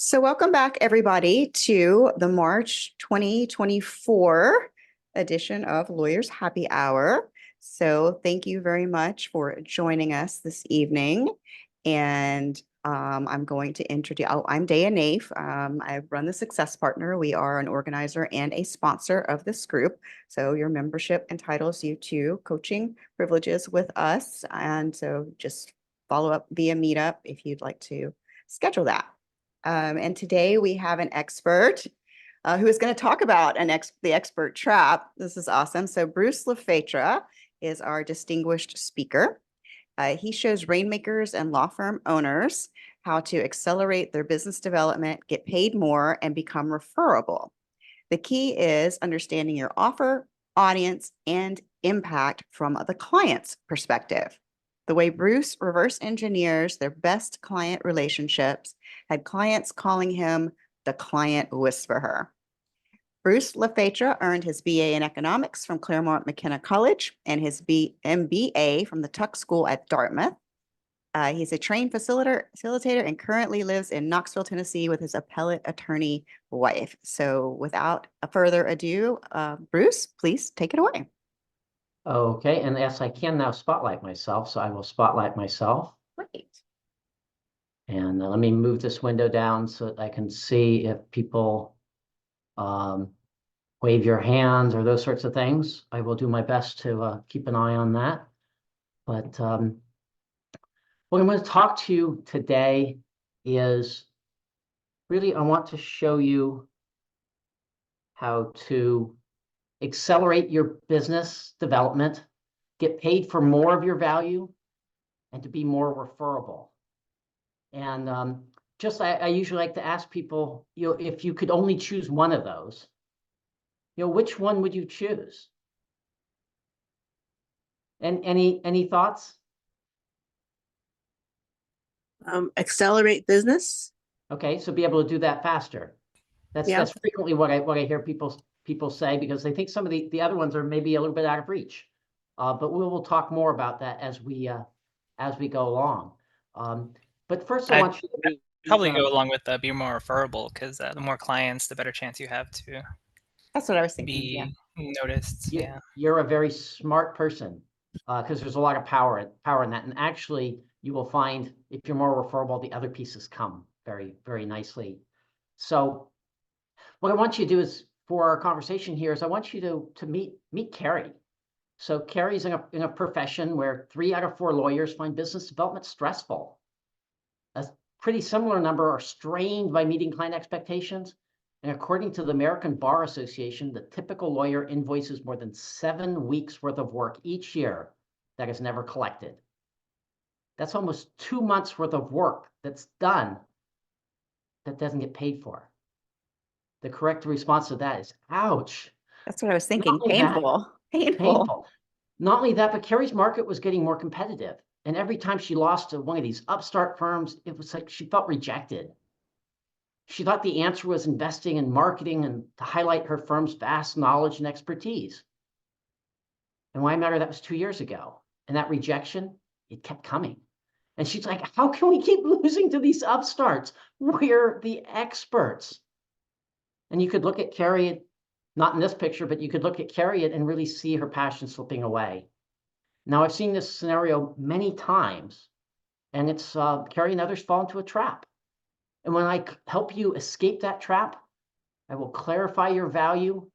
So welcome back, everybody, to the March 2024 edition of Lawyers Happy Hour. So thank you very much for joining us this evening. And I'm going to introduce, I'm Daya Naif. I run the Success Partner. We are an organizer and a sponsor of this group. So your membership entitles you to coaching privileges with us. And so just follow up via Meetup if you'd like to schedule that. And today we have an expert who is going to talk about the expert trap. This is awesome. So Bruce Lefetra is our distinguished speaker. He shows rainmakers and law firm owners how to accelerate their business development, get paid more, and become referable. The key is understanding your offer, audience, and impact from the client's perspective. The way Bruce reverse engineers their best client relationships had clients calling him the client whisperer. Bruce Lefetra earned his BA in economics from Claremont McKenna College and his MBA from the Tuck School at Dartmouth. He's a trained facilitator and currently lives in Knoxville, Tennessee with his appellate attorney wife. So without further ado, Bruce, please take it away. Okay, and yes, I can now spotlight myself, so I will spotlight myself. Great. And let me move this window down so that I can see if people wave your hands or those sorts of things. I will do my best to keep an eye on that. But what I'm going to talk to you today is really, I want to show you how to accelerate your business development, get paid for more of your value, and to be more referable. And I usually like to ask people, if you could only choose one of those, which one would you choose? And any thoughts? Accelerate business. Okay, so be able to do that faster. That's frequently what I hear people say, because they think some of the other ones are maybe a little bit out of reach. But we will talk more about that as we go along. But first, I want you to probably go along with be more referable, because the more clients, the better chance you have to. That's what I was thinking. Be noticed. You're a very smart person, because there's a lot of power in that. And actually, you will find if you're more referable, the other pieces come very, very nicely. So what I want you to do is, for our conversation here, is I want you to meet Carrie. So Carrie's in a profession where 3 out of 4 lawyers find business development stressful. A pretty similar number are strained by meeting client expectations. And according to the American Bar Association, the typical lawyer invoices more than 7 weeks worth of work each year that is never collected. That's almost 2 months worth of work that's done that doesn't get paid for. The correct response to that is, ouch. That's what I was thinking. Painful. Not only that, but Carrie's market was getting more competitive. And every time she lost to one of these upstart firms, it was like she felt rejected. She thought the answer was investing in marketing and to highlight her firm's vast knowledge and expertise. And why matter, that was 2 years ago. And that rejection, it kept coming. And she's like, how can we keep losing to these upstarts? We're the experts. And you could look at Carrie, not in this picture, but you could look at Carrie and really see her passion slipping away. Now, I've seen this scenario many times, and it's Carrie and others fall into a trap. And when I help you escape that trap, I will clarify your value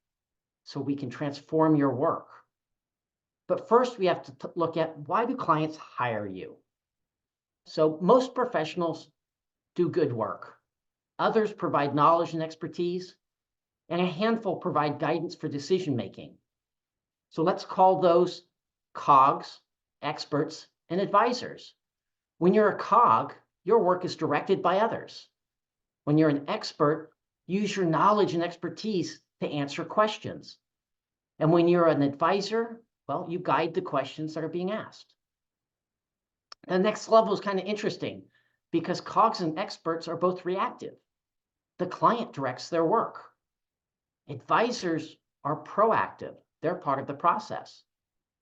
so we can transform your work. But first, we have to look at, why do clients hire you? So most professionals do good work. Others provide knowledge and expertise, and a handful provide guidance for decision-making. So let's call those cogs, experts, and advisors. When you're a cog, your work is directed by others. When you're an expert, use your knowledge and expertise to answer questions. And when you're an advisor, well, you guide the questions that are being asked. The next level is kind of interesting, because cogs and experts are both reactive. The client directs their work. Advisors are proactive. They're part of the process.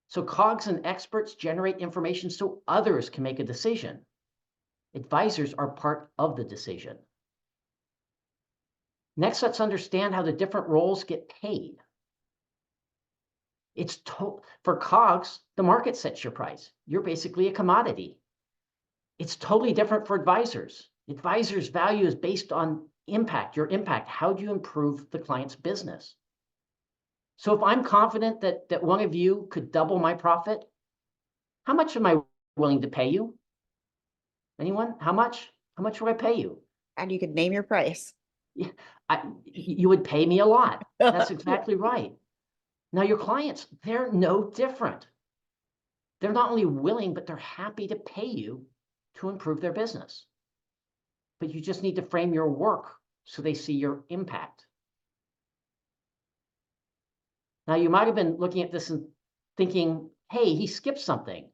So cogs and experts generate information so others can make a decision. Advisors are part of the decision. Next, let's understand how the different roles get paid. For COGS, the market sets your price. You're basically a commodity. It's totally different for advisors. Advisors' value is based on impact, your impact. How do you improve the client's business? So if I'm confident that one of you could double my profit, how much am I willing to pay you? Anyone? How much? How much would I pay you? And you could name your price. Yeah, you would pay me a lot. That's exactly right. Now, your clients, they're no different. They're not only willing, but they're happy to pay you to improve their business. But you just need to frame your work so they see your impact. Now, you might have been looking at this and thinking, hey, he skipped something.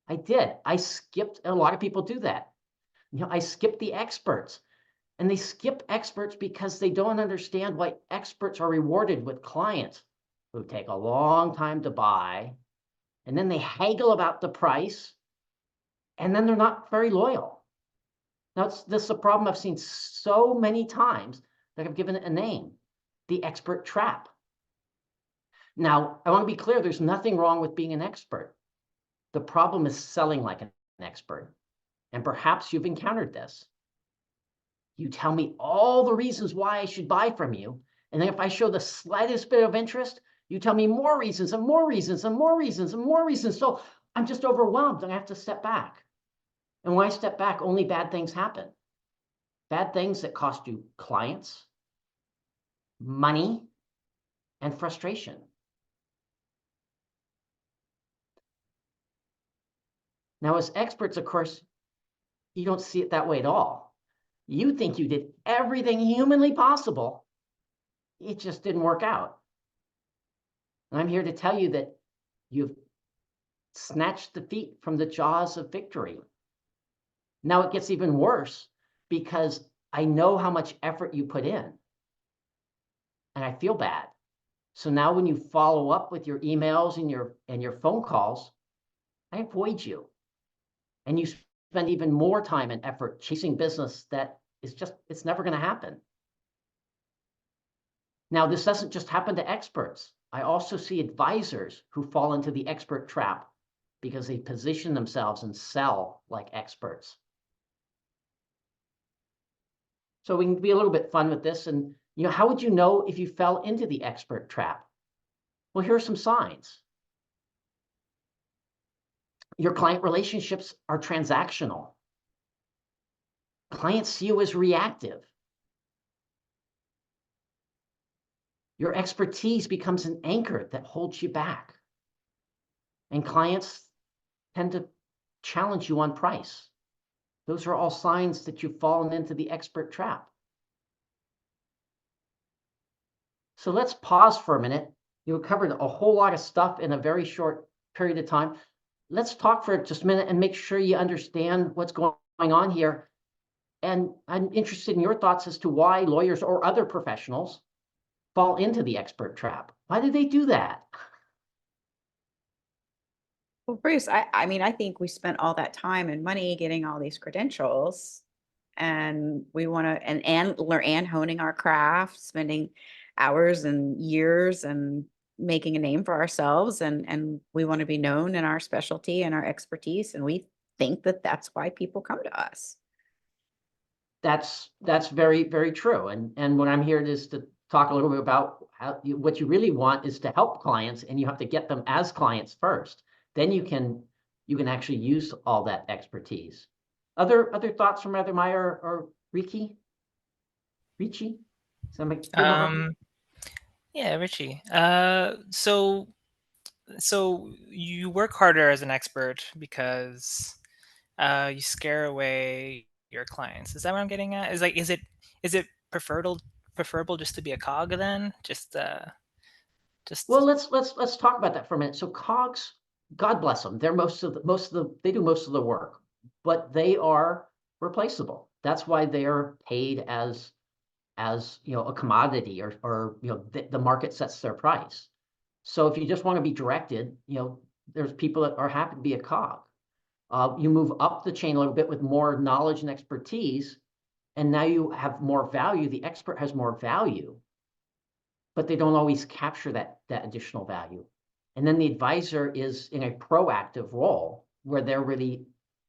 I did. I skipped, a lot of people do that. I skipped the experts. And they skip experts because they don't understand why experts are rewarded with clients who take a long time to buy, and then they haggle about the price, and then they're not very loyal. Now, this is a problem I've seen so many times that I've given it a name, the expert trap. Now, I want to be clear, there's nothing wrong with being an expert. The problem is selling like an expert. And perhaps you've encountered this. You tell me all the reasons why I should buy from you. And then if I show the slightest bit of interest, you tell me more reasons and more reasons and more reasons and more reasons. So I'm just overwhelmed and I have to step back. And when I step back, only bad things happen. Bad things that cost you clients, money, and frustration. Now, as experts, of course, you don't see it that way at all. You think you did everything humanly possible. It just didn't work out. And I'm here to tell you that you've snatched defeat from the jaws of victory. Now it gets even worse because I know how much effort you put in. And I feel bad. So now when you follow up with your emails and your phone calls, I avoid you. And you spend even more time and effort chasing business that is just, it's never going to happen. Now, this doesn't just happen to experts. I also see advisors who fall into the expert trap because they position themselves and sell like experts. So we can be a little bit fun with this. And how would you know if you fell into the expert trap? Well, here are some signs. Your client relationships are transactional. Clients see you as reactive. Your expertise becomes an anchor that holds you back. And clients tend to challenge you on price. Those are all signs that you've fallen into the expert trap. So let's pause for a minute. You've covered a whole lot of stuff in a very short period of time. Let's talk for just a minute and make sure you understand what's going on here. And I'm interested in your thoughts as to why lawyers or other professionals fall into the expert trap. Why do they do that? Well, Bruce, I mean, I think we spent all that time and money getting all these credentials, and we want to, and learn and honing our craft, spending hours and years and making a name for ourselves, and we want to be known in our specialty and our expertise, and we think that that's why people come to us. That's very, very true. And what I'm here is to talk a little bit about what you really want is to help clients, and you have to get them as clients first. Then you can actually use all that expertise. Other thoughts from either Maya or Ricci? Ricci? Somebody? Yeah, Richie. So you work harder as an expert because you scare away your clients. Is that what I'm getting at? Is it preferable just to be a cog then? Just Well, let's talk about that for a minute. So cogs, God bless them, they're they do most of the work, but they are replaceable. That's why they are paid as a commodity, or the market sets their price. So if you just want to be directed, there's people that are happy to be a cog. You move up the chain a little bit with more knowledge and expertise, And now you have more value. The expert has more value, but they don't always capture that additional value. And then the advisor is in a proactive role where they're really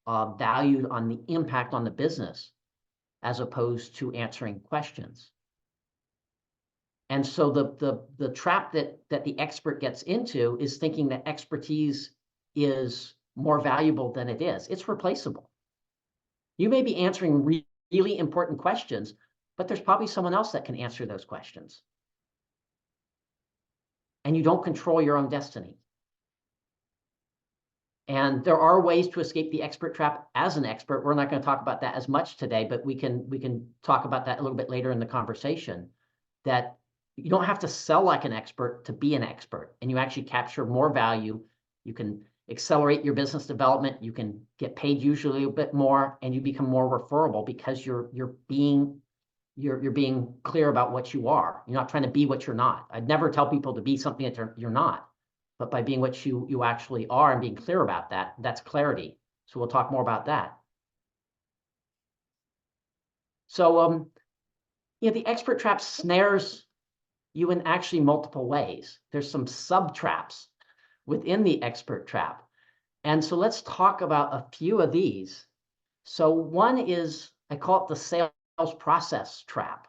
valued on the impact on the business as opposed to answering questions. And so the trap that the expert gets into is thinking that expertise is more valuable than it is. It's replaceable. You may be answering really important questions, but there's probably someone else that can answer those questions. And you don't control your own destiny. And there are ways to escape the expert trap as an expert. We're not going to talk about that as much today, but we can talk about that a little bit later in the conversation, that you don't have to sell like an expert to be an expert, and you actually capture more value. You can accelerate your business development. You can get paid usually a bit more, and you become more referable because you're being clear about what you are. You're not trying to be what you're not. I'd never tell people to be something that you're not. But by being what you actually are and being clear about that, that's clarity. So we'll talk more about that. So, the expert trap snares you in actually multiple ways. There's some sub traps within the expert trap. And so let's talk about a few of these. So one is, I call it the sales process trap.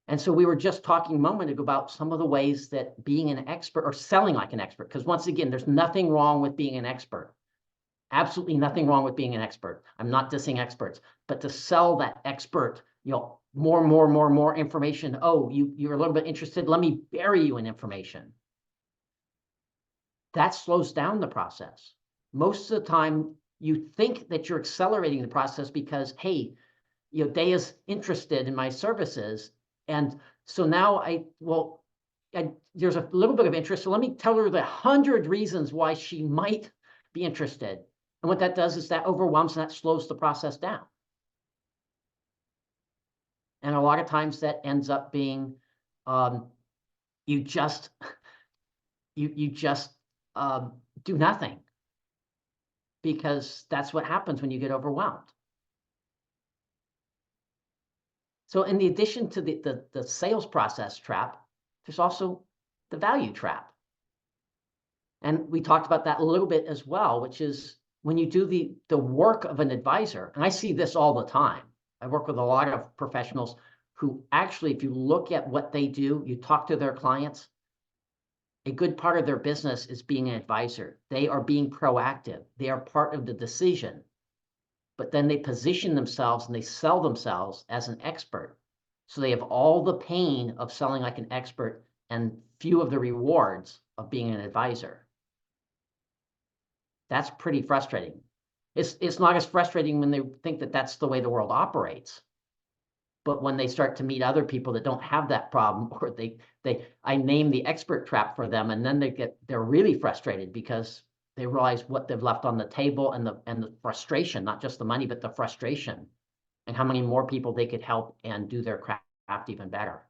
And so we were just talking a moment ago about some of the ways that being an expert or selling like an expert, because once again, there's nothing wrong with being an expert. Absolutely nothing wrong with being an expert. I'm not dissing experts, but to sell that expert, more information. Oh, you're a little bit interested. Let me bury you in information. That slows down the process. Most of the time, you think that you're accelerating the process because, hey, Daya's interested in my services. And so now there's a little bit of interest. So let me tell her the 100 reasons why she might be interested. And what that does is that overwhelms and that slows the process down. And a lot of times that ends up being you just do nothing, because that's what happens when you get overwhelmed. So in the addition to the sales process trap, there's also the value trap. And we talked about that a little bit as well, which is when you do the work of an advisor, and I see this all the time. I work with a lot of professionals who actually, if you look at what they do, you talk to their clients, a good part of their business is being an advisor. They are being proactive. They are part of the decision. But then they position themselves and they sell themselves as an expert. So they have all the pain of selling like an expert and few of the rewards of being an advisor. That's pretty frustrating. It's not as frustrating when they think that that's the way the world operates. But when they start to meet other people that don't have that problem, or I name the expert trap for them, and then they're really frustrated because they realize what they've left on the table and the frustration, not just the money, but the frustration, and how many more people they could help and do their craft even better.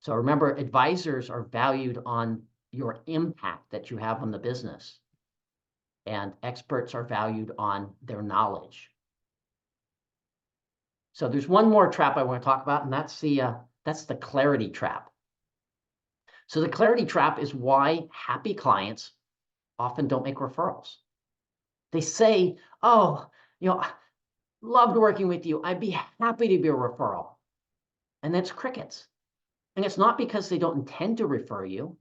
So remember, advisors are valued on your impact that you have on the business, and experts are valued on their knowledge. So there's one more trap I want to talk about, and that's the clarity trap. So the clarity trap is why happy clients often don't make referrals. They say, oh, loved working with you. I'd be happy to be a referral. And that's crickets. And it's not because they don't intend to refer you.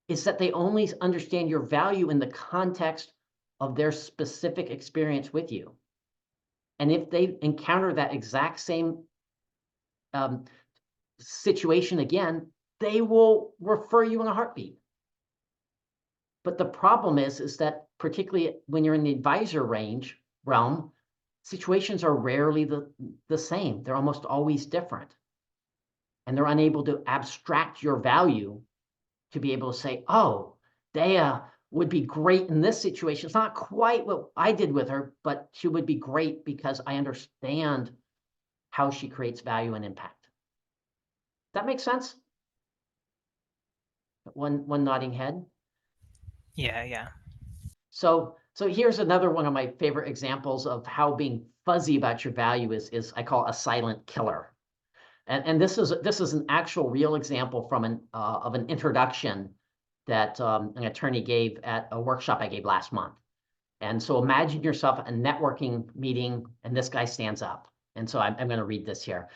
It's that they only understand your value in the context of their specific experience with you. And if they encounter that exact same situation again, they will refer you in a heartbeat. But the problem is that particularly when you're in the advisor realm, situations are rarely the same. They're almost always different. And they're unable to abstract your value to be able to say, oh, Daya would be great in this situation. It's not quite what I did with her, but she would be great because I understand how she creates value and impact. That makes sense? One nodding head. Yeah. So So here's another one of my favorite examples of how being fuzzy about your value is I call a silent killer. And this is an actual real example from an introduction that an attorney gave at a workshop I gave last month. And so imagine yourself at a networking meeting, and this guy stands up. And so I'm going to read this here.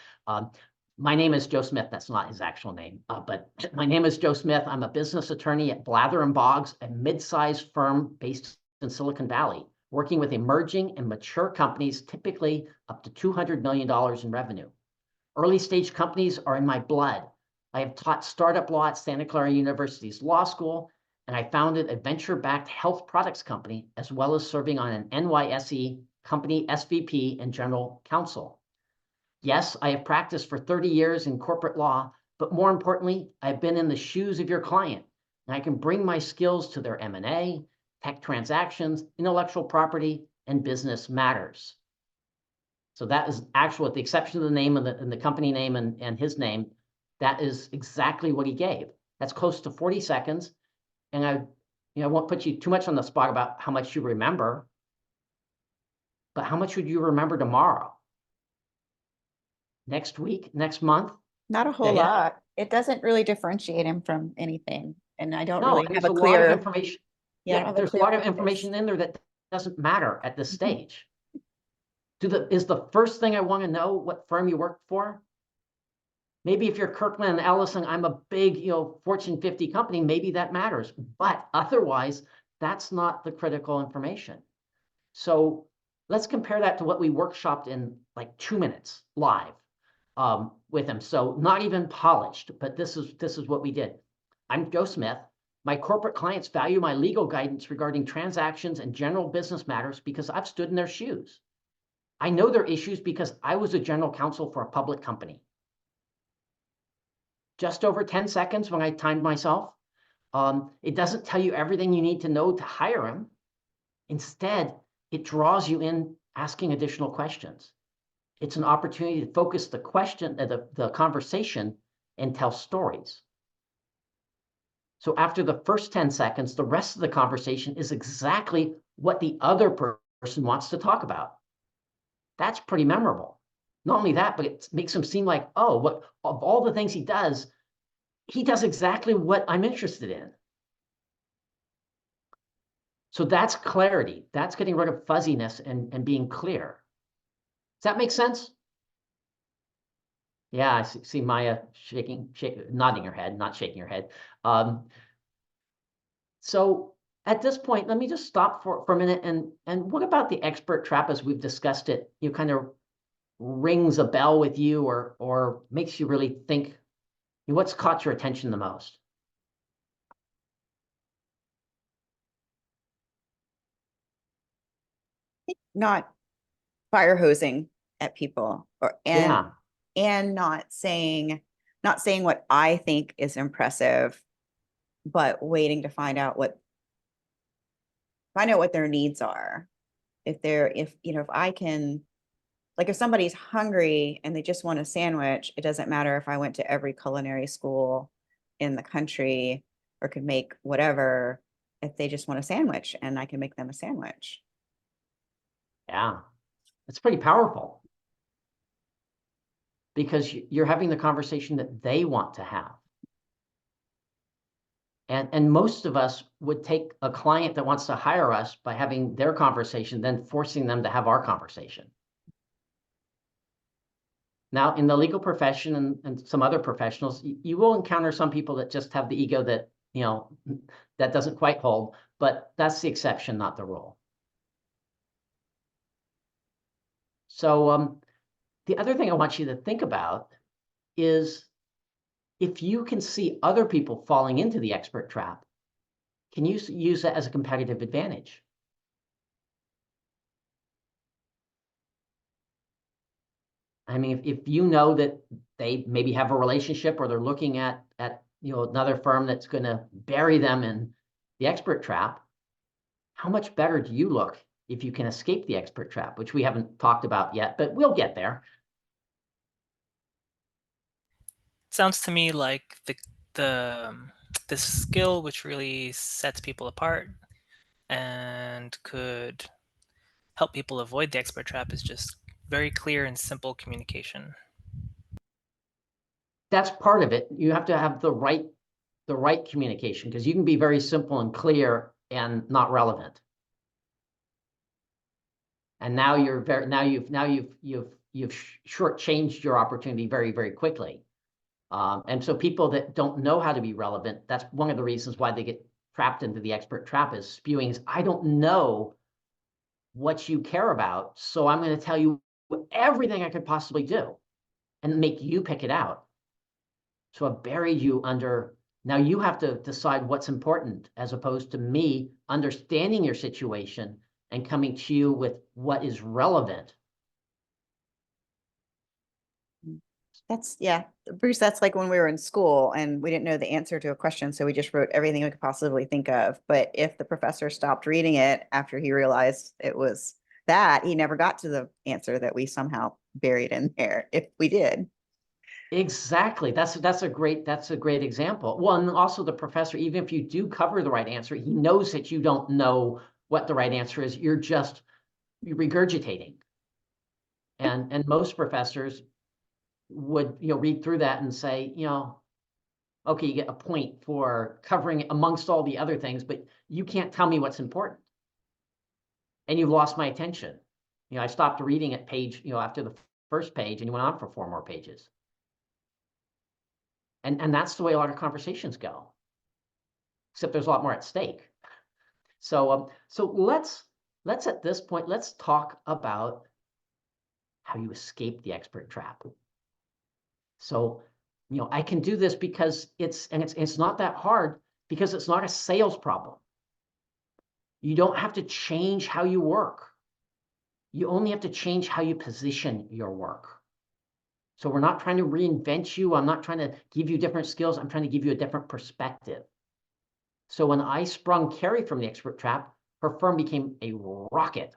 My name is Joe Smith. That's not his actual name, but my name is Joe Smith. I'm a business attorney at Blather and Boggs, a mid-sized firm based in Silicon Valley, working with emerging and mature companies, typically up to $200 million in revenue. Early stage companies are in my blood. I have taught startup law at Santa Clara University's law school, and I founded a venture-backed health products company, as well as serving on an NYSE company SVP and general counsel. Yes, I have practiced for 30 years in corporate law, but more importantly, I've been in the shoes of your client, and I can bring my skills to their M&A, tech transactions, intellectual property, and business matters. So that is actual, with the exception of the name and the company name and his name, that is exactly what he gave. That's close to 40 seconds. And I won't put you too much on the spot about how much you remember, but how much would you remember tomorrow? Next week, next month? Not a whole Yeah. lot. It doesn't really differentiate him from anything. And I don't No, really have there's a a lot of clear, information. yeah, I don't Yeah, have there's a clear lot of focus. information in there that doesn't matter at this stage. Is the first thing I want to know what firm you work for? Maybe if you're Kirkland and Ellison, I'm a big, Fortune 50 company, maybe that matters. But otherwise, that's not the critical information. So let's compare that to what we workshopped in like 2 minutes live with him. So not even polished, but this is what we did. I'm Joe Smith. My corporate clients value my legal guidance regarding transactions and general business matters because I've stood in their shoes. I know their issues because I was a general counsel for a public company. Just over 10 seconds when I timed myself. It doesn't tell you everything you need to know to hire him. Instead, it draws you in asking additional questions. It's an opportunity to focus the conversation and tell stories. So after the first 10 seconds, the rest of the conversation is exactly what the other person wants to talk about. That's pretty memorable. Not only that, but it makes him seem like, oh, what of all the things he does exactly what I'm interested in. So that's clarity. That's getting rid of fuzziness and being clear. Does that make sense? Yeah, I see Maya nodding her head, not shaking her head. So at this point, let me just stop for a minute. And what about the expert trap as we've discussed it? You kind of rings a bell with you or makes you really think, what's caught your attention the most? Not fire hosing at people Yeah. and not saying what I think is impressive, but waiting to find out what their needs are. If I can, like, if somebody's hungry and they just want a sandwich, it doesn't matter if I went to every culinary school in the country or could make whatever, if they just want a sandwich and I can make them a sandwich. Yeah. It's pretty powerful because you're having the conversation that they want to have. And most of us would take a client that wants to hire us by having their conversation, then forcing them to have our conversation. Now, in the legal profession and some other professionals, you will encounter some people that just have the ego that, that doesn't quite hold, but that's the exception, not the rule. So the other thing I want you to think about is if you can see other people falling into the expert trap, can you use that as a competitive advantage? I mean, if you know that they maybe have a relationship or they're looking at another firm that's going to bury them in the expert trap, how much better do you look if you can escape the expert trap, which we haven't talked about yet, but we'll get there. Sounds to me like the skill which really sets people apart and could help people avoid the expert trap is just very clear and simple communication. That's part of it. You have to have the right communication, because you can be very simple and clear and not relevant. And now you've shortchanged your opportunity very, very quickly. And so people that don't know how to be relevant, that's one of the reasons why they get trapped into the expert trap, is spewing, I don't know what you care about, so I'm going to tell you everything I could possibly do and make you pick it out. So I've buried you under, now you have to decide what's important, as opposed to me understanding your situation and coming to you with what is relevant. Yeah, Bruce, that's like when we were in school and we didn't know the answer to a question, so we just wrote everything we could possibly think of. But if the professor stopped reading it after he realized it was that, he never got to the answer that we somehow buried in there, if we did. Exactly. That's a great example. Well, and also the professor, even if you do cover the right answer, he knows that you don't know what the right answer is. You're regurgitating. And most professors would, read through that and say, okay, you get a point for covering amongst all the other things, but you can't tell me what's important. And you've lost my attention. I stopped reading at page, after the first page, and you went on for 4 more pages. And that's the way a lot of conversations go, except there's a lot more at stake. So let's at this point, let's talk about how you escape the expert trap. So, I can do this because it's not that hard, because it's not a sales problem. You don't have to change how you work. You only have to change how you position your work. So we're not trying to reinvent you. I'm not trying to give you different skills. I'm trying to give you a different perspective. So when I sprung Carrie from the expert trap, her firm became a rocket.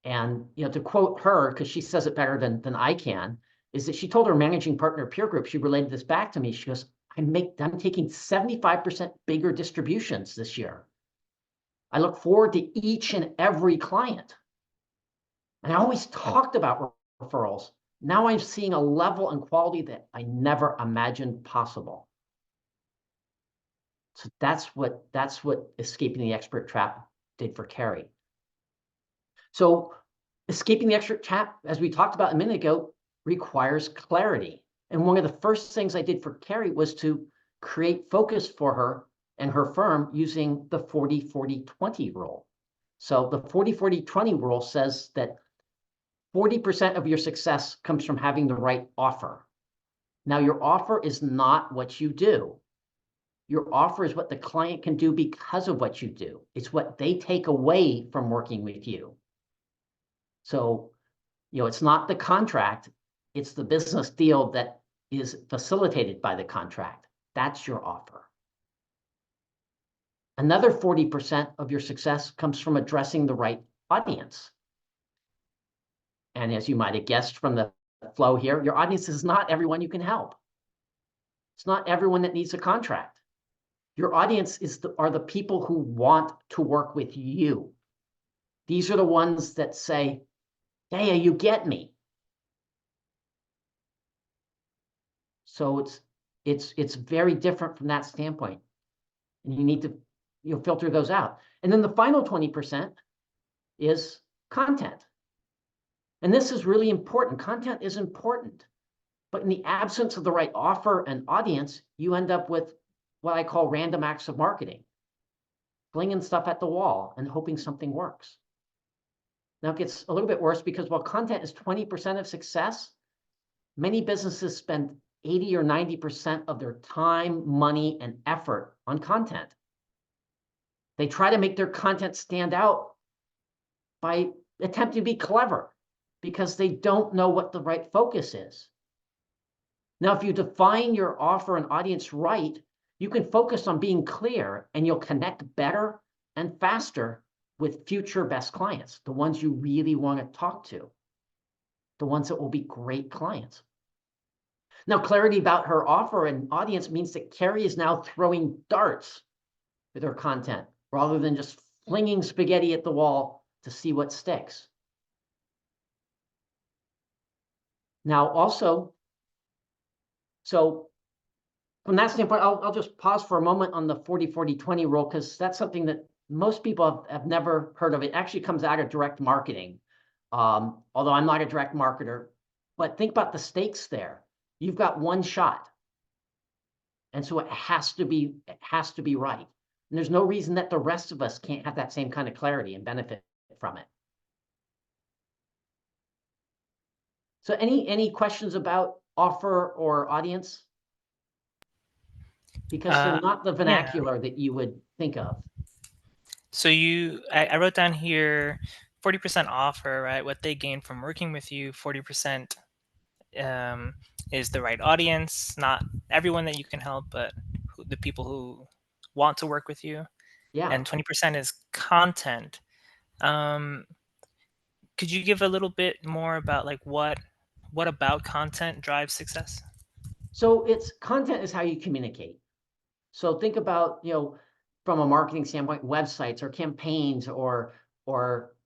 And to quote her, because she says it better than I can, is that she told her managing partner peer group, she related this back to me. She goes, I'm taking 75% bigger distributions this year. I look forward to each and every client. And I always talked about referrals. Now I'm seeing a level and quality that I never imagined possible. So that's what escaping the expert trap did for Carrie. So escaping the expert trap, as we talked about a minute ago, requires clarity. And one of the first things I did for Carrie was to create focus for her and her firm using the 40-40-20 rule. So the 40-40-20 rule says that 40% of your success comes from having the right offer. Now, your offer is not what you do. Your offer is what the client can do because of what you do. It's what they take away from working with you. So, it's not the contract, it's the business deal that is facilitated by the contract. That's your offer. Another 40% of your success comes from addressing the right audience. And as you might have guessed from the flow here, your audience is not everyone you can help. It's not everyone that needs a contract. Your audience are the people who want to work with you. These are the ones that say, yeah, you get me. So it's very different from that standpoint. And you need to filter those out. And then the final 20% is content. And this is really important. Content is important. But in the absence of the right offer and audience, you end up with what I call random acts of marketing, flinging stuff at the wall and hoping something works. Now it gets a little bit worse, because while content is 20% of success, many businesses spend 80 or 90% of their time, money, and effort on content. They try to make their content stand out by attempting to be clever, because they don't know what the right focus is. Now, if you define your offer and audience right, you can focus on being clear, and you'll connect better and faster with future best clients, the ones you really want to talk to, the ones that will be great clients. Now, clarity about her offer and audience means that Carrie is now throwing darts with her content rather than just flinging spaghetti at the wall to see what sticks. Now, also, so from that standpoint, I'll just pause for a moment on the 40-40-20 rule, because that's something that most people have never heard of. It actually comes out of direct marketing, although I'm not a direct marketer. But think about the stakes there. You've got one shot, and so it has to be right. And there's no reason that the rest of us can't have that same kind of clarity and benefit from it. So any questions about offer or audience? Because they're not the vernacular that you would think of. So I wrote down here 40% offer, right? What they gain from working with you, 40% is the right audience, not everyone that you can help, but the people who want to work with you. Yeah. And 20% is content. Could you give a little bit more about like what about content drives success? So content is how you communicate. So think about, from a marketing standpoint, websites or campaigns, or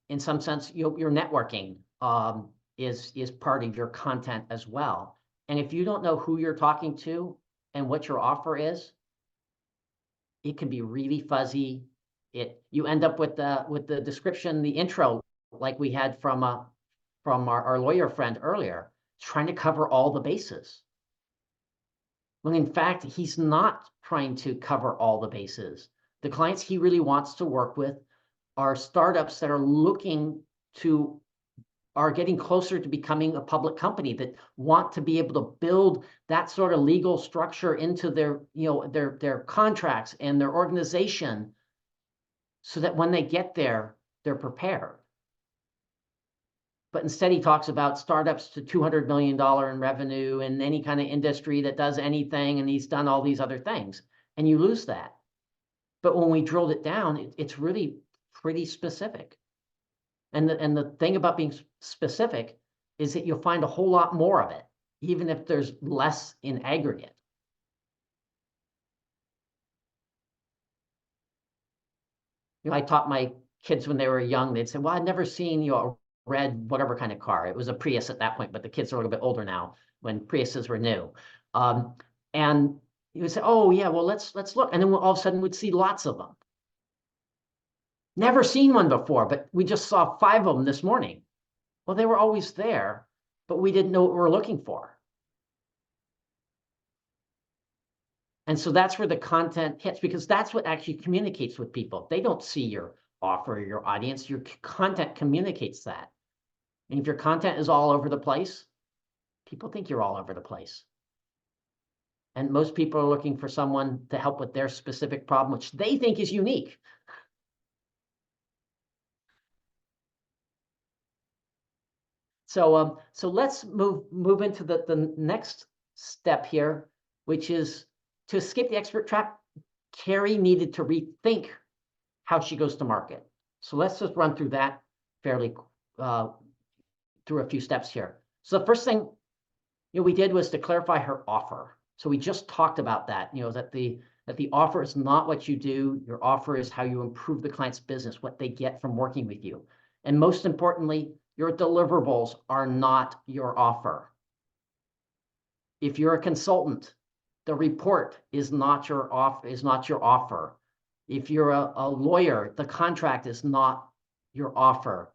in some sense, your networking is part of your content as well. And if you don't know who you're talking to and what your offer is, it can be really fuzzy. You end up with the description, the intro, like we had from our lawyer friend earlier, trying to cover all the bases. When in fact, he's not trying to cover all the bases. The clients he really wants to work with are startups that are getting closer to becoming a public company, that want to be able to build that sort of legal structure into their contracts and their organization, so that when they get there, they're prepared. But instead, he talks about startups to $200 million in revenue in any kind of industry that does anything, and he's done all these other things, and you lose that. But when we drilled it down, it's really pretty specific. And the thing about being specific is that you'll find a whole lot more of it, even if there's less in aggregate. I taught my kids when they were young, they'd say, well, I'd never seen a red whatever kind of car. It was a Prius at that point, but the kids are a little bit older now, when Priuses were new. And you would say, oh yeah, well, let's look. And then all of a sudden we'd see lots of them. Never seen one before, but we just saw 5 of them this morning. Well, they were always there, but we didn't know what we were looking for. And so that's where the content hits, because that's what actually communicates with people. They don't see your offer or your audience. Your content communicates that. And if your content is all over the place, people think you're all over the place. And most people are looking for someone to help with their specific problem, which they think is unique. So let's move into the next step here, which is to escape the expert trap. Carrie needed to rethink how she goes to market. So let's just run through that fairly through a few steps here. So the first thing we did was to clarify her offer. So we just talked about that, that the offer is not what you do. Your offer is how you improve the client's business, what they get from working with you. And most importantly, your deliverables are not your offer. If you're a consultant, the report is not your offer. If you're a lawyer, the contract is not your offer.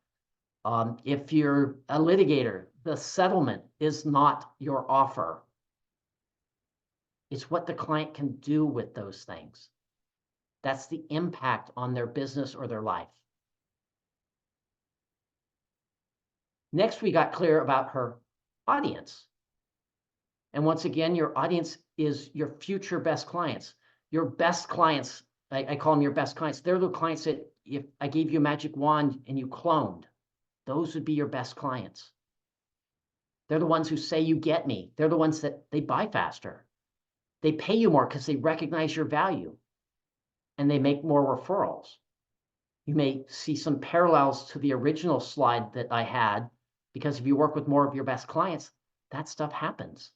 If you're a litigator, the settlement is not your offer. It's what the client can do with those things. That's the impact on their business or their life. Next, we got clear about her audience. And once again, your audience is your future best clients. Your best clients, I call them your best clients. They're the clients that if I gave you a magic wand and you cloned, those would be your best clients. They're the ones who say, you get me. They're the ones that they buy faster. They pay you more because they recognize your value, and they make more referrals. You may see some parallels to the original slide that I had, because if you work with more of your best clients, that stuff happens.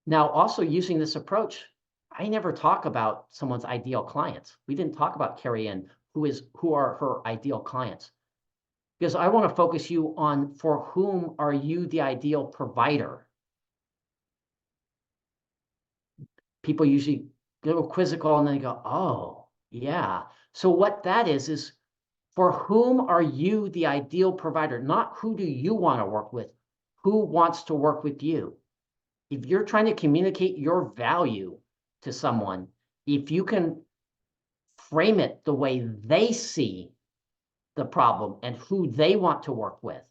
Now, also using this approach, I never talk about someone's ideal clients. We didn't talk about Carrie Ann, who are her ideal clients. Because I want to focus you on for whom are you the ideal provider? People usually go quizzical and then they go, oh, yeah. So what that is for whom are you the ideal provider? Not who do you want to work with, who wants to work with you? If you're trying to communicate your value to someone, if you can frame it the way they see the problem and who they want to work with,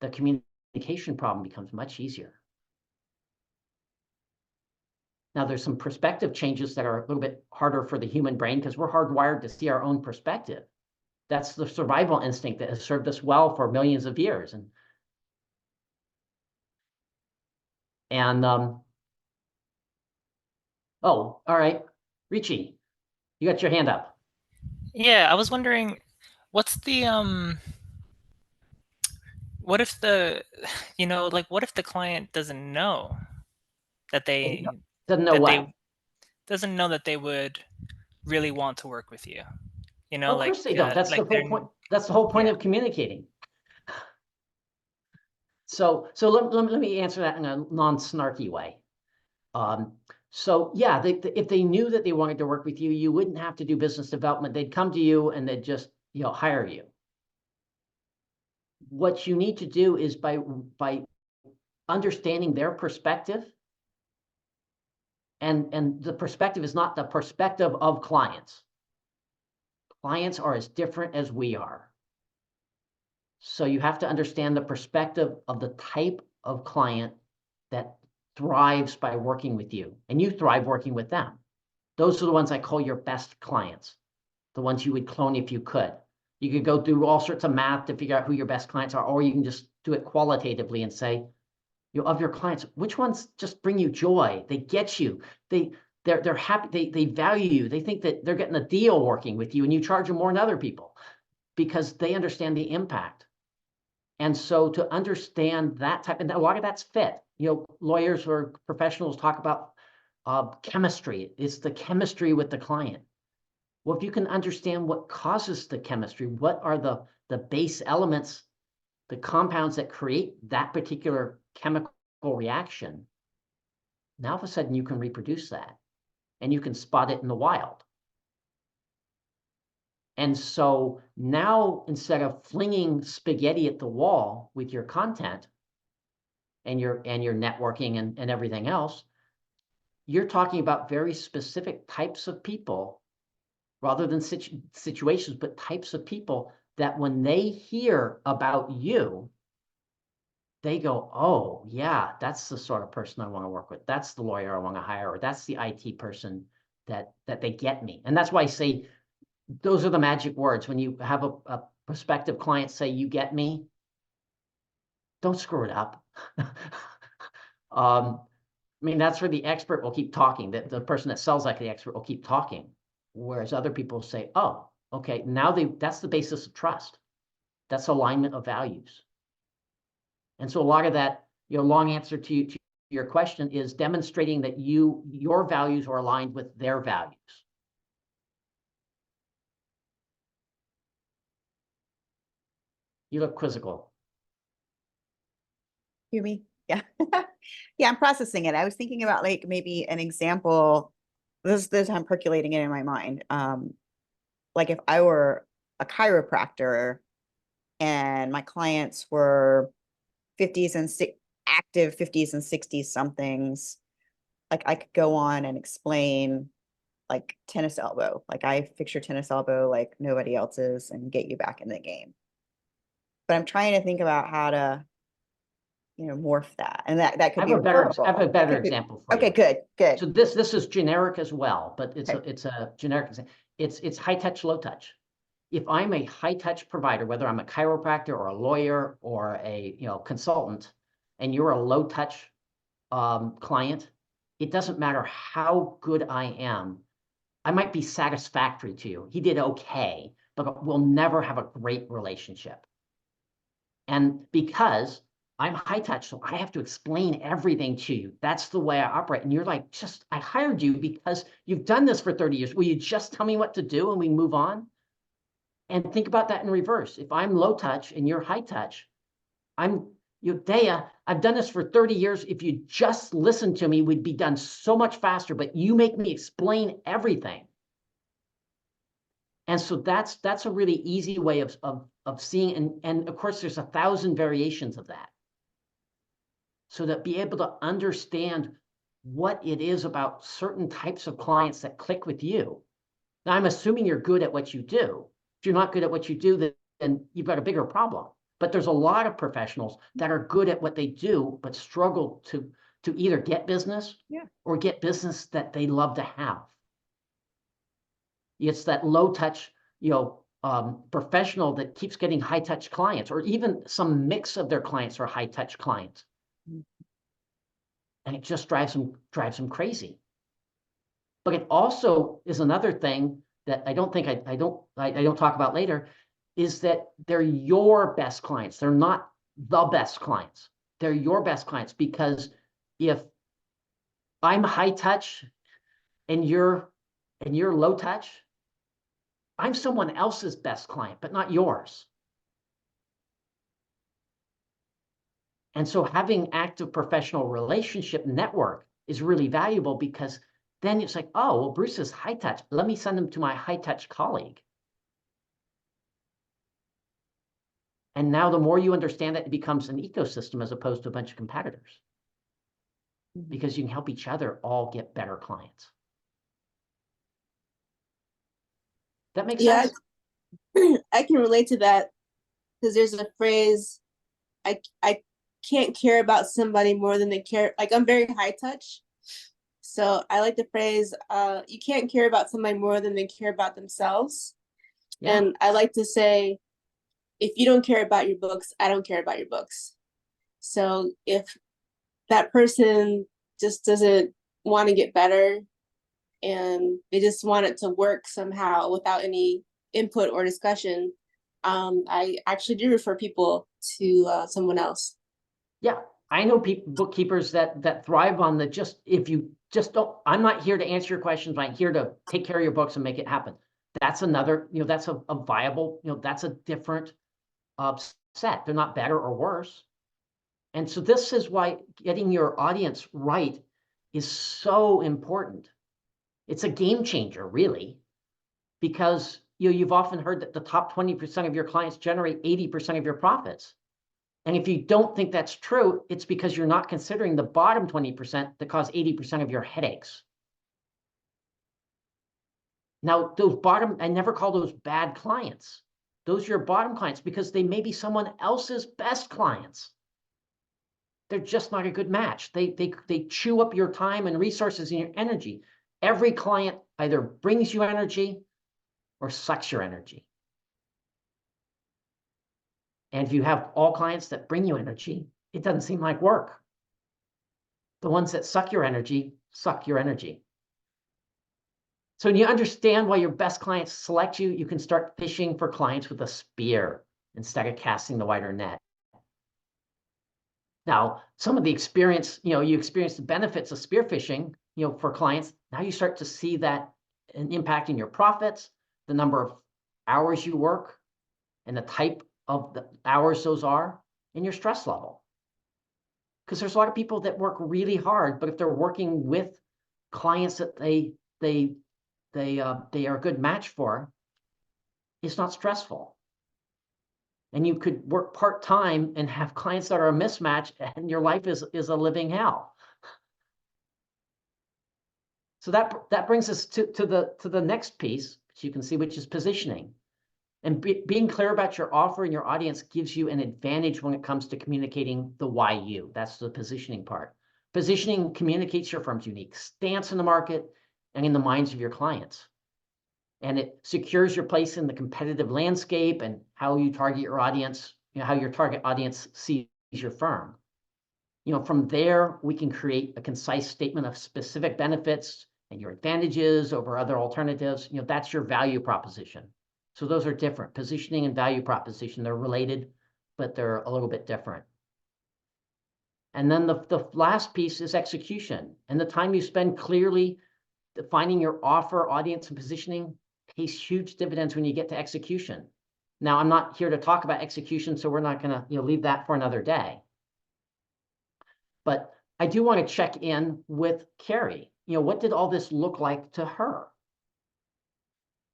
the communication problem becomes much easier. Now, there's some perspective changes that are a little bit harder for the human brain because we're hardwired to see our own perspective. That's the survival instinct that has served us well for millions of years. Oh, all right, Richie, you got your hand up. Yeah, I was wondering, what's the what if the what if the client doesn't know that they Doesn't know that what? they doesn't know that they would really want to work with you? Well, of course they don't. That's the whole point. That's the whole point of communicating. So let me answer that in a non-snarky way. So yeah, if they knew that they wanted to work with you, you wouldn't have to do business development. They'd come to you and they'd just, hire you. What you need to do is by understanding their perspective, and the perspective is not the perspective of clients. Clients are as different as we are. So you have to understand the perspective of the type of client that thrives by working with you, and you thrive working with them. Those are the ones I call your best clients, the ones you would clone if you could. You could go through all sorts of math to figure out who your best clients are, or you can just do it qualitatively and say, of your clients, which ones just bring you joy? They get you. They're happy. They value you. They think that they're getting a deal working with you, and you charge them more than other people because they understand the impact. And so to understand that type, and a lot of that's fit. Lawyers or professionals talk about chemistry. It's the chemistry with the client. Well, if you can understand what causes the chemistry, what are the base elements, the compounds that create that particular chemical reaction, now all of a sudden you can reproduce that and you can spot it in the wild. And so now, instead of flinging spaghetti at the wall with your content and your networking and everything else, you're talking about very specific types of people rather than situations, but types of people that when they hear about you, they go, oh, yeah, that's the sort of person I want to work with. That's the lawyer I want to hire, or that's the IT person that they get me. And that's why I say those are the magic words. When you have a prospective client say, you get me, don't screw it up. That's where the expert will keep talking. The person that sells like the expert will keep talking. Whereas other people say, oh, okay, now that's the basis of trust. That's alignment of values. And so a lot of that, long answer to your question is demonstrating that your values are aligned with their values. You look quizzical. Hear me? Yeah. Yeah, I'm processing it. I was thinking about like maybe an example. This I'm percolating it in my mind. Like if I were a chiropractor and my clients were 50s and active 50s and 60s somethings, like I could go on and explain like tennis elbow. Like I fix your tennis elbow like nobody else's and get you back in the game. But I'm trying to think about how to morph that, and that could I be have a better example for you. Okay, good. So this is generic as well, but it's a generic example. It's high touch, low touch. If I'm a high touch provider, whether I'm a chiropractor or a lawyer or a consultant, and you're a low touch client, it doesn't matter how good I am. I might be satisfactory to you. He did okay, but we'll never have a great relationship. And because I'm high touch, so I have to explain everything to you. That's the way I operate. And you're like, I hired you because you've done this for 30 years. Will you just tell me what to do and we move on? And think about that in reverse. If I'm low touch and you're high touch, Dea, I've done this for 30 years. If you just listen to me, we'd be done so much faster, but you make me explain everything. And so that's a really easy way of seeing, and of course, there's 1,000 variations of that. So that be able to understand what it is about certain types of clients that click with you. Now, I'm assuming you're good at what you do. If you're not good at what you do, then you've got a bigger problem. But there's a lot of professionals that are good at what they do, but struggle to either get business or get business that they love to have. It's that low touch, professional that keeps getting high touch clients, or even some mix of their clients are high touch clients. And it just drives them crazy. But it also is another thing that I don't talk about later, is that they're your best clients. They're not the best clients. They're your best clients, because if I'm high touch and you're low touch, I'm someone else's best client, but not yours. And so having active professional relationship network is really valuable, because then it's like, oh, well, Bruce is high touch. Let me send him to my high touch colleague. And now the more you understand it, it becomes an ecosystem as opposed to a bunch of competitors. Because you can help each other all get better clients. That makes sense? I can relate to that, because there's a phrase, I can't care about somebody more than they care. Like, I'm very high touch. So I like the phrase, you can't care about somebody more than they care about themselves. Yeah. And I like to say, if you don't care about your books, I don't care about your books. So if that person just doesn't want to get better and they just want it to work somehow without any input or discussion, I actually do refer people to someone else. Yeah, I know bookkeepers that thrive on if you just don't, I'm not here to answer your questions, I'm here to take care of your books and make it happen. That's another, that's a viable, that's a different set. They're not better or worse. And so this is why getting your audience right is so important. It's a game changer, really, because you've often heard that the top 20% of your clients generate 80% of your profits. And if you don't think that's true, it's because you're not considering the bottom 20% that cause 80% of your headaches. Now, those bottom, I never call those bad clients. Those are your bottom clients, because they may be someone else's best clients. They're just not a good match. They chew up your time and resources and your energy. Every client either brings you energy or sucks your energy. And if you have all clients that bring you energy, it doesn't seem like work. The ones that suck your energy, suck your energy. So when you understand why your best clients select you, you can start fishing for clients with a spear instead of casting the wider net. Now, some of the experience, you experience the benefits of spearfishing, for clients. Now you start to see that an impact in your profits, the number of hours you work, and the type of the hours those are, and your stress level. Because there's a lot of people that work really hard, but if they're working with clients that they are a good match for, it's not stressful. And you could work part-time and have clients that are a mismatch, and your life is a living hell. So that brings us to the next piece, which you can see, which is positioning. And being clear about your offer and your audience gives you an advantage when it comes to communicating the why you. That's the positioning part. Positioning communicates your firm's unique stance in the market and in the minds of your clients. And it secures your place in the competitive landscape and how you target your audience, how your target audience sees your firm. From there, we can create a concise statement of specific benefits and your advantages over other alternatives. That's your value proposition. So those are different. Positioning and value proposition, they're related, but they're a little bit different. And then the last piece is execution. And the time you spend clearly defining your offer, audience, and positioning pays huge dividends when you get to execution. Now, I'm not here to talk about execution, so we're not going to leave that for another day. But I do want to check in with Carrie. What did all this look like to her?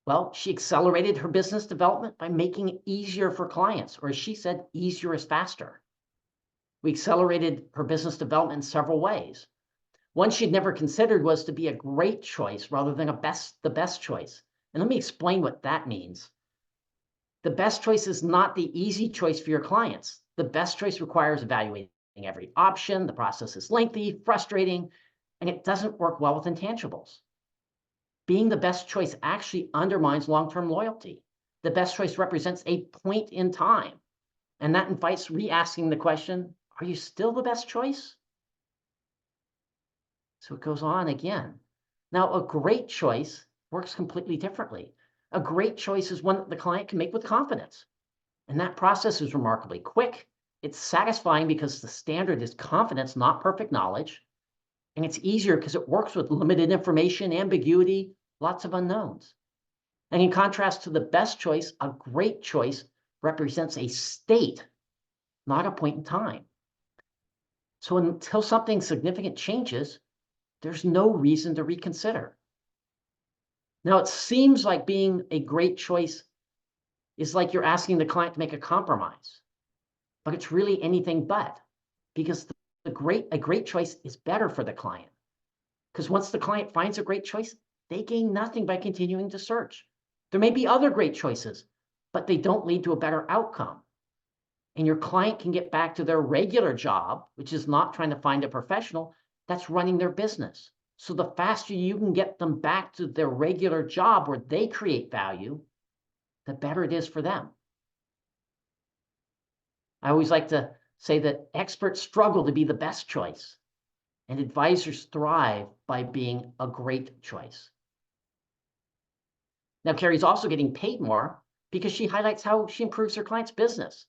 Well, she accelerated her business development by making it easier for clients, or as she said, easier is faster. We accelerated her business development in several ways. One she'd never considered was to be a great choice rather than the best choice. And let me explain what that means. The best choice is not the easy choice for your clients. The best choice requires evaluating every option. The process is lengthy, frustrating, and it doesn't work well with intangibles. Being the best choice actually undermines long-term loyalty. The best choice represents a point in time, and that invites re-asking the question, are you still the best choice? So it goes on again. Now, a great choice works completely differently. A great choice is one that the client can make with confidence. And that process is remarkably quick. It's satisfying because the standard is confidence, not perfect knowledge. And it's easier because it works with limited information, ambiguity, lots of unknowns. And in contrast to the best choice, a great choice represents a state, not a point in time. So until something significant changes, there's no reason to reconsider. Now, it seems like being a great choice is like you're asking the client to make a compromise, but it's really anything but, because a great choice is better for the client. Because once the client finds a great choice, they gain nothing by continuing to search. There may be other great choices, but they don't lead to a better outcome. And your client can get back to their regular job, which is not trying to find a professional, that's running their business. So the faster you can get them back to their regular job where they create value, the better it is for them. I always like to say that experts struggle to be the best choice, and advisors thrive by being a great choice. Now, Carrie's also getting paid more because she highlights how she improves her client's business.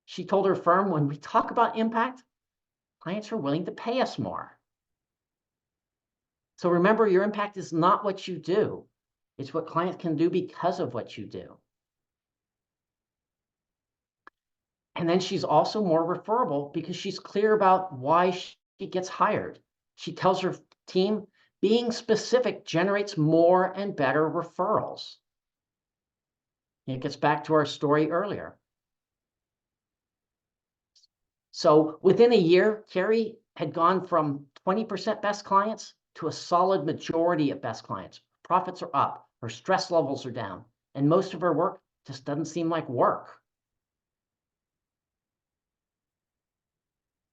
She told her firm, when we talk about impact, clients are willing to pay us more. So remember, your impact is not what you do. It's what clients can do because of what you do. And then she's also more referable because she's clear about why she gets hired. She tells her team, being specific generates more and better referrals. It gets back to our story earlier. So within a year, Carrie had gone from 20% best clients to a solid majority of best clients. Profits are up, her stress levels are down, and most of her work just doesn't seem like work.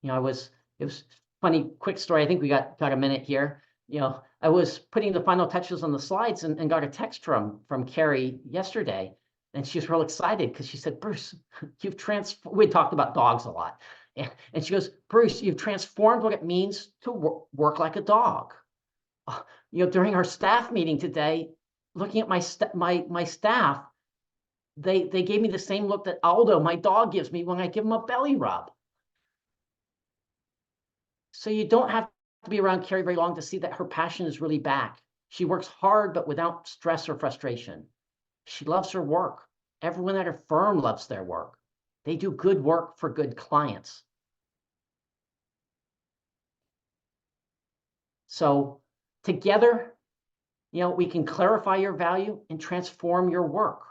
It was funny, quick story. I think we got a minute here. I was putting the final touches on the slides and got a text from Carrie yesterday. And she was real excited because she said, Bruce, you've transformed. We talked about dogs a lot. And she goes, Bruce, you've transformed what it means to work like a dog. During our staff meeting today, looking at my staff, they gave me the same look that Aldo, my dog, gives me when I give him a belly rub. So you don't have to be around Carrie very long to see that her passion is really back. She works hard, but without stress or frustration. She loves her work. Everyone at her firm loves their work. They do good work for good clients. So together, we can clarify your value and transform your work.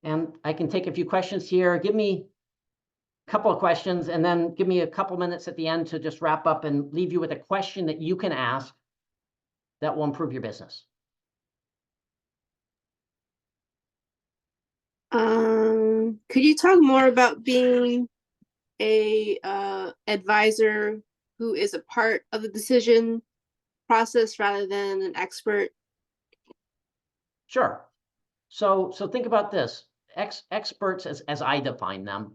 And I can take a few questions here. Give me a couple of questions and then give me a couple minutes at the end to just wrap up and leave you with a question that you can ask that will improve your business. Could you talk more about being a advisor who is a part of the decision process rather than an expert? Sure. So think about this. Experts, as I define them,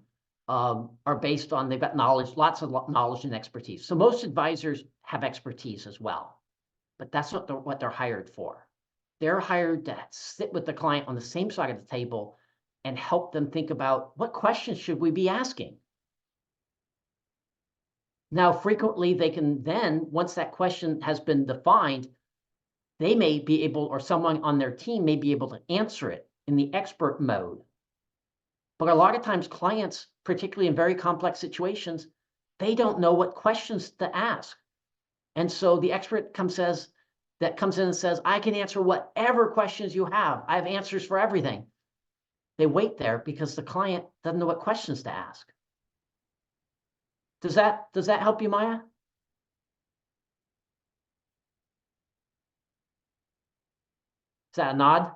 are based on, they've got knowledge, lots of knowledge and expertise. So most advisors have expertise as well, but that's not what they're hired for. They're hired to sit with the client on the same side of the table and help them think about what questions should we be asking? Now, frequently they can then, once that question has been defined, they may be able, or someone on their team may be able to answer it in the expert mode. But a lot of times clients, particularly in very complex situations, they don't know what questions to ask. And so the expert comes in and says, I can answer whatever questions you have. I have answers for everything. They wait there because the client doesn't know what questions to ask. Does that help you, Maya? Is that a nod?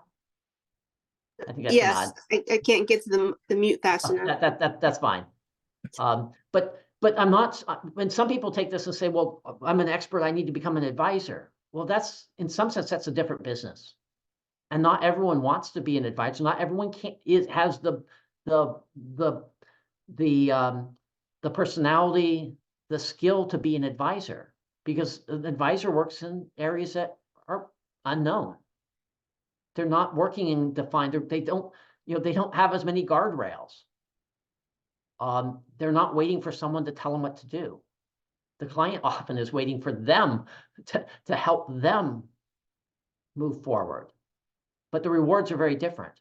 I think that's a Yes, nod. I can't get to the mute fast enough. That's fine. But I'm not, when some people take this and say, well, I'm an expert, I need to become an advisor. Well, that's, in some sense, that's a different business. And not everyone wants to be an advisor. Not everyone has the personality, the skill to be an advisor, because an advisor works in areas that are unknown. They're not working in defined, they don't have as many guardrails. They're not waiting for someone to tell them what to do. The client often is waiting for them to help them move forward. But the rewards are very different.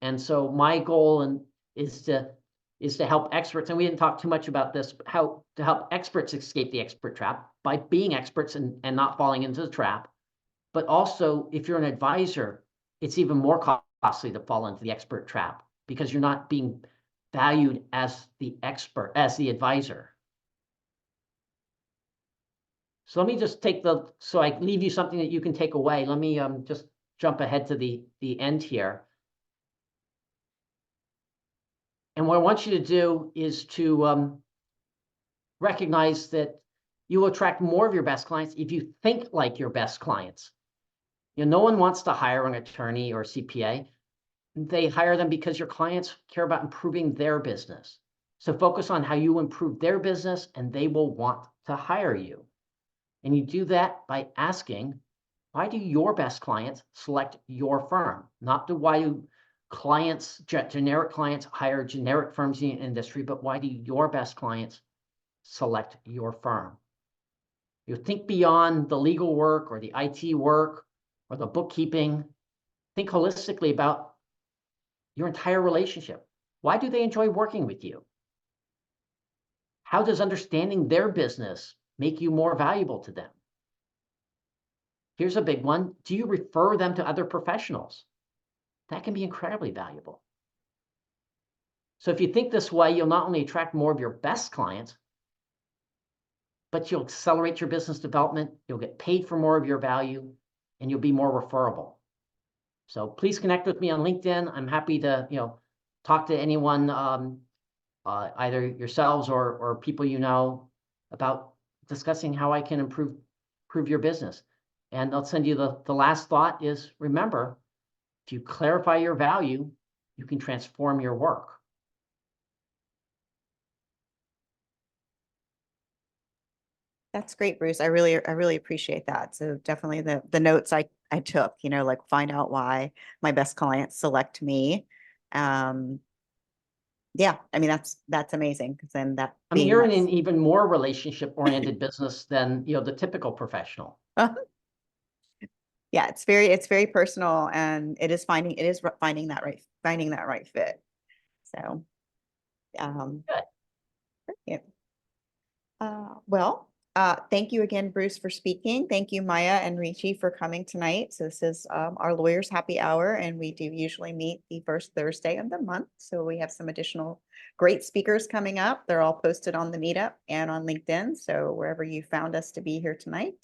And so my goal is to help experts, and we didn't talk too much about this, how to help experts escape the expert trap by being experts and not falling into the trap. But also, if you're an advisor, it's even more costly to fall into the expert trap because you're not being valued as the expert, as the advisor. So let me just so I leave you something that you can take away. Let me just jump ahead to the end here. And what I want you to do is to recognize that you will attract more of your best clients if you think like your best clients. No one wants to hire an attorney or CPA. They hire them because your clients care about improving their business. So focus on how you improve their business and they will want to hire you. And you do that by asking, why do your best clients select your firm? Not why do generic clients hire generic firms in the industry, but why do your best clients select your firm? You think beyond the legal work or the IT work or the bookkeeping. Think holistically about your entire relationship. Why do they enjoy working with you? How does understanding their business make you more valuable to them? Here's a big one. Do you refer them to other professionals? That can be incredibly valuable. So if you think this way, you'll not only attract more of your best clients, but you'll accelerate your business development, you'll get paid for more of your value, and you'll be more referable. So please connect with me on LinkedIn. I'm happy to, talk to anyone, either yourselves or people you know, about discussing how I can improve your business. And I'll send you the last thought is, remember, if you clarify your value, you can transform your work. That's great, Bruce. I really appreciate that. So definitely the notes I took, like find out why my best clients select me. Yeah, I mean, that's amazing because then that I mean, you're in an even more relationship-oriented business than, the typical professional. Yeah, it's very personal, and it is finding that right fit. So, Good. yeah. Well, thank you again, Bruce, for speaking. Thank you, Maya and Richie, for coming tonight. So this is our Lawyers Happy Hour, and we do usually meet the first Thursday of the month. So we have some additional great speakers coming up. They're all posted on the meetup and on LinkedIn. So wherever you found us to be here tonight,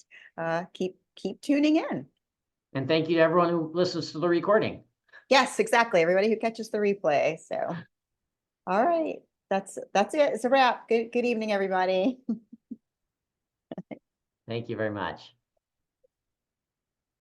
keep tuning in. And thank you to everyone who listens to the recording. Yes, exactly. Everybody who catches the replay. So, all right, that's it. It's a wrap. Good evening, everybody. Thank you very much.